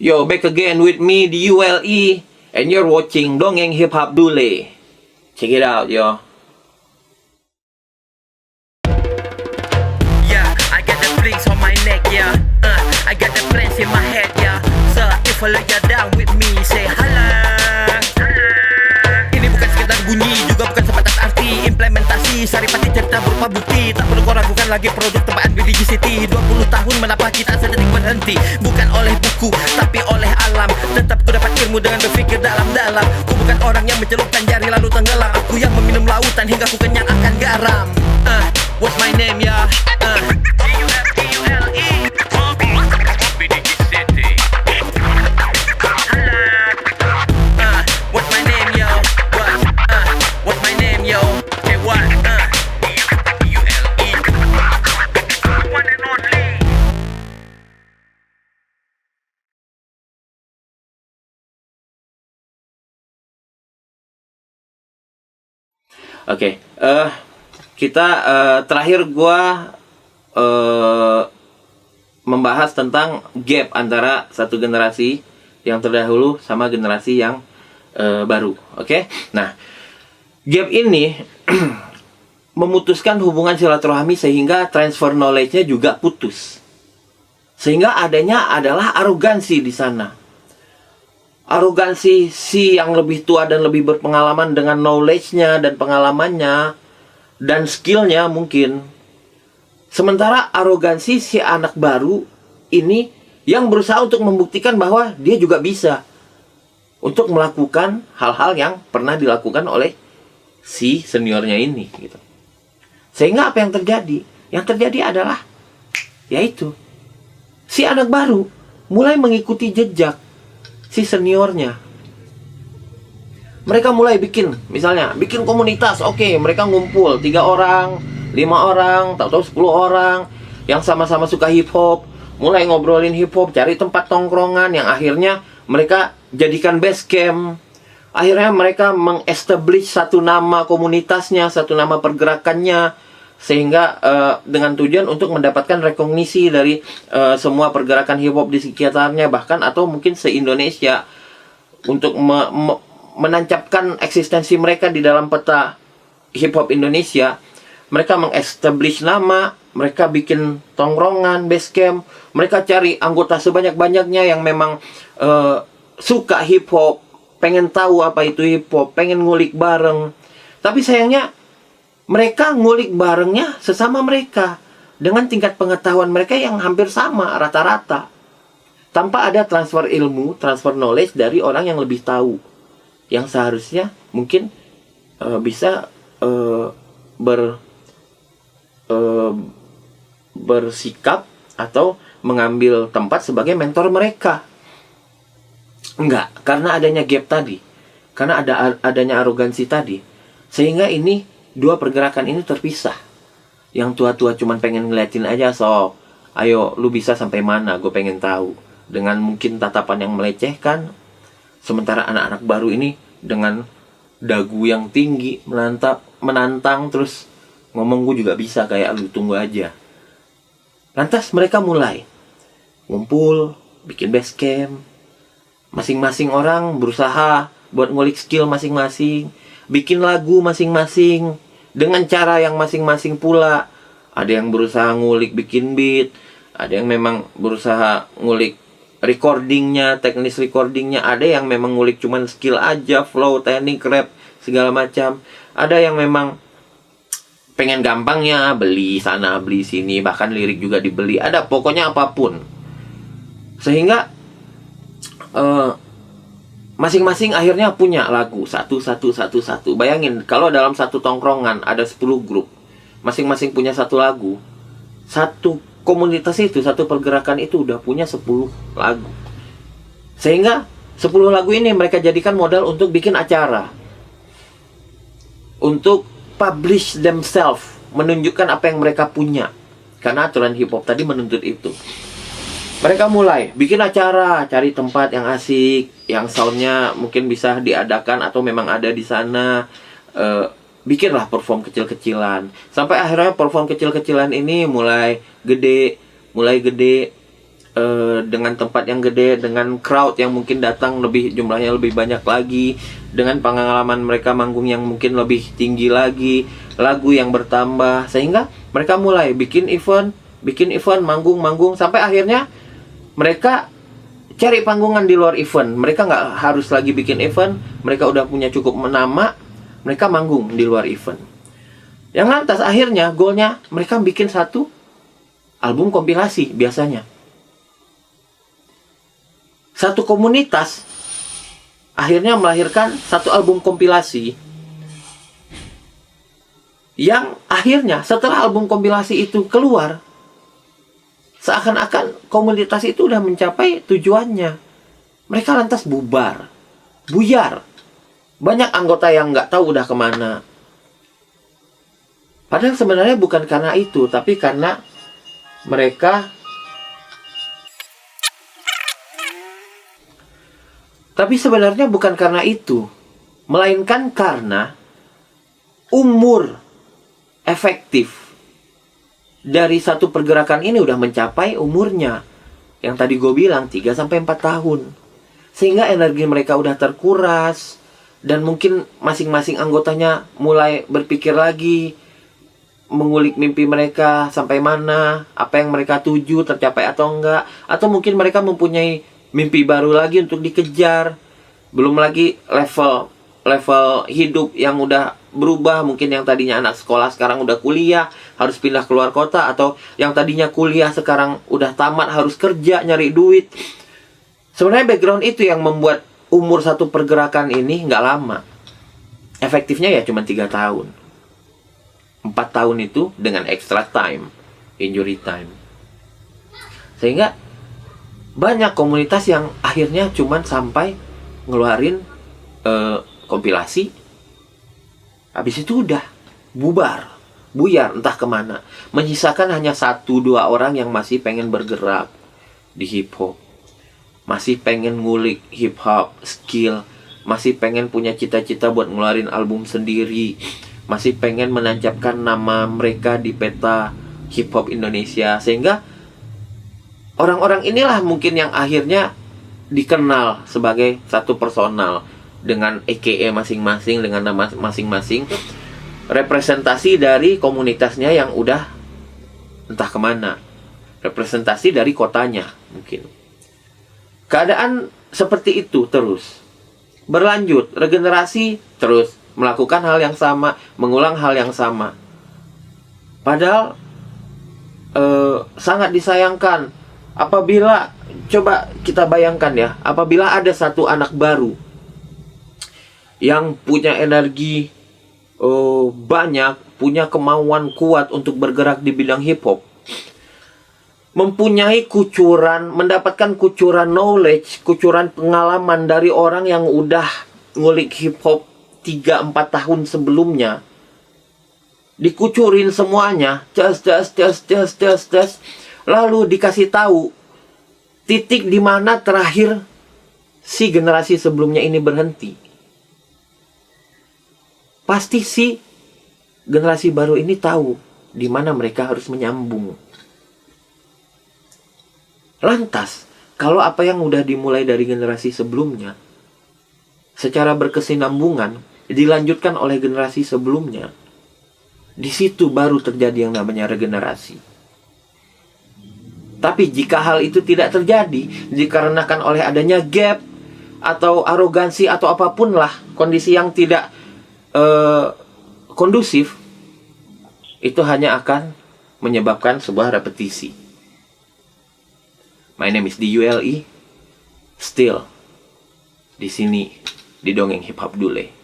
Yo, back again with me, the ULE, and you're watching Dongeng Hip Hop Dule. Check it out, yo. Yeah, I got the flings on my neck, yeah. I got the plans in my head, yeah. So if you're down with me, say hala. Ini bukan sekedar bunyi, juga bukan sebatas arti. Implementasi, saripati cerita berupa bukti. Tak perlu kau ragukan lagi produk tempaan BDG City. 20 tahun menapa kita sedetik berhenti. Bukan oleh buku, tapi oleh alam. Tetap ku dapat ilmu dengan berpikir dalam-dalam. Ku bukan orang yang mencelupkan jari lalu tenggelam. Aku yang meminum lautan hingga ku kenyang akan garam. What's my name, ya? G-U-L-E BDG City. What's my name, yo? What's my name, yo? Say what? U-L-E one and only. Oke, kita terakhir gua membahas tentang gap antara satu generasi yang terdahulu sama generasi yang baru. Oke, nah gap ini memutuskan hubungan silaturahmi sehingga transfer knowledge-nya juga putus. Sehingga adanya adalah arogansi di sana. Arogansi si yang lebih tua dan lebih berpengalaman dengan knowledge-nya dan pengalamannya dan skill-nya mungkin. Sementara arogansi si anak baru ini yang berusaha untuk membuktikan bahwa dia juga bisa untuk melakukan hal-hal yang pernah dilakukan oleh si seniornya ini gitu. Sehingga apa yang terjadi? Yang terjadi adalah yaitu si anak baru mulai mengikuti jejak si seniornya. Mereka mulai bikin, misalnya bikin komunitas. Oke, mereka ngumpul 3 orang, 5 orang, tahu-tahu 10 orang yang sama-sama suka hip hop, mulai ngobrolin hip hop, cari tempat tongkrongan yang akhirnya mereka jadikan base camp. Akhirnya mereka mengestablish satu nama komunitasnya, satu nama pergerakannya, sehingga dengan tujuan untuk mendapatkan rekognisi dari semua pergerakan hip hop di sekitarnya, bahkan atau mungkin se-Indonesia, untuk menancapkan eksistensi mereka di dalam peta hip hop Indonesia. Mereka mengestablish nama, mereka bikin tongkrongan, base camp, mereka cari anggota sebanyak-banyaknya yang memang suka hip hop, pengen tahu apa itu hip hop, pengen ngulik bareng. Tapi sayangnya mereka ngulik barengnya sesama mereka dengan tingkat pengetahuan mereka yang hampir sama rata-rata, tanpa ada transfer ilmu, transfer knowledge dari orang yang lebih tahu, yang seharusnya mungkin bisa bersikap atau mengambil tempat sebagai mentor mereka. Enggak, karena adanya gap tadi, karena adanya arogansi tadi, sehingga ini dua pergerakan ini terpisah. Yang tua-tua cuman pengen ngeliatin aja, so ayo lu bisa sampai mana, gue pengen tahu, dengan mungkin tatapan yang melecehkan. Sementara anak-anak baru ini dengan dagu yang tinggi, menantang, terus ngomong gue juga bisa kayak lu, tunggu aja. Lantas mereka mulai ngumpul, bikin base camp. Masing-masing orang berusaha buat ngulik skill masing-masing, bikin lagu masing-masing dengan cara yang masing-masing pula. Ada yang berusaha ngulik bikin beat, ada yang memang berusaha ngulik recordingnya, teknis recordingnya, ada yang memang ngulik cuman skill aja, flow, teknik, rap, segala macam. Ada yang memang pengen gampangnya, beli sana, beli sini, bahkan lirik juga dibeli, ada pokoknya apapun. Sehingga masing-masing akhirnya punya lagu satu. Bayangin kalau dalam satu tongkrongan ada 10 grup, masing-masing punya satu lagu. Satu komunitas itu, satu pergerakan itu udah punya 10 lagu. Sehingga 10 lagu ini mereka jadikan modal untuk bikin acara, untuk publish themselves, menunjukkan apa yang mereka punya. Karena aturan hip hop tadi menuntut itu. Mereka mulai bikin acara, cari tempat yang asik, yang soundnya mungkin bisa diadakan atau memang ada di sana. Bikinlah perform kecil-kecilan. Sampai akhirnya perform kecil-kecilan ini mulai gede. dengan tempat yang gede, dengan crowd yang mungkin datang jumlahnya lebih banyak lagi, dengan pengalaman mereka manggung yang mungkin lebih tinggi lagi, lagu yang bertambah, sehingga mereka mulai bikin event, manggung, sampai akhirnya mereka cari panggungan di luar event. Mereka nggak harus lagi bikin event, mereka udah punya cukup nama, mereka manggung di luar event. Yang lantas akhirnya goalnya mereka bikin satu album kompilasi biasanya. Satu komunitas akhirnya melahirkan satu album kompilasi yang akhirnya setelah album kompilasi itu keluar, seakan-akan komunitas itu udah mencapai tujuannya. Mereka lantas buyar. Banyak anggota yang nggak tahu udah kemana. Padahal sebenarnya bukan karena itu, tapi karena mereka sebenarnya bukan karena itu, melainkan karena umur efektif dari satu pergerakan ini udah mencapai umurnya. Yang tadi gue bilang 3-4 tahun. Sehingga energi mereka udah terkuras, dan mungkin masing-masing anggotanya mulai berpikir lagi, mengulik mimpi mereka sampai mana, apa yang mereka tuju tercapai atau enggak, atau mungkin mereka mempunyai mimpi baru lagi untuk dikejar. Belum lagi level hidup yang udah berubah. Mungkin yang tadinya anak sekolah sekarang udah kuliah, harus pindah keluar kota, atau yang tadinya kuliah sekarang udah tamat, harus kerja nyari duit. Sebenarnya background itu yang membuat umur satu pergerakan ini nggak lama. Efektifnya ya cuma 3 tahun. 4 tahun itu dengan extra time, injury time. Sehingga banyak komunitas yang akhirnya cuman sampai ngeluarin kompilasi, habis itu udah buyar entah kemana, menyisakan hanya 1-2 orang yang masih pengen bergerak di hip hop, masih pengen ngulik hip hop skill, masih pengen punya cita-cita buat ngeluarin album sendiri, masih pengen menancapkan nama mereka di peta hip hop Indonesia. Sehingga orang-orang inilah mungkin yang akhirnya dikenal sebagai satu personal dengan AKA masing-masing, dengan nama masing-masing, representasi dari komunitasnya yang udah entah kemana, representasi dari kotanya mungkin. Keadaan seperti itu terus berlanjut, regenerasi terus melakukan hal yang sama, mengulang hal yang sama. Padahal sangat disayangkan apabila, coba kita bayangkan ya, apabila ada satu anak baru yang punya energi banyak, punya kemauan kuat untuk bergerak di bidang hip hop, mempunyai mendapatkan kucuran knowledge, kucuran pengalaman dari orang yang udah ngulik hip hop 3-4 tahun sebelumnya, dikucurin semuanya, lalu dikasih tahu titik di mana terakhir si generasi sebelumnya ini berhenti. Pasti si generasi baru ini tahu di mana mereka harus menyambung. Lantas, kalau apa yang udah dimulai dari generasi sebelumnya secara berkesinambungan dilanjutkan oleh generasi sebelumnya, di situ baru terjadi yang namanya regenerasi. Tapi jika hal itu tidak terjadi, dikarenakan oleh adanya gap atau arogansi atau apapun lah, kondisi yang tidak kondusif, itu hanya akan menyebabkan sebuah repetisi. My name is DULE, still di sini di Dongeng Hip Hop Dule.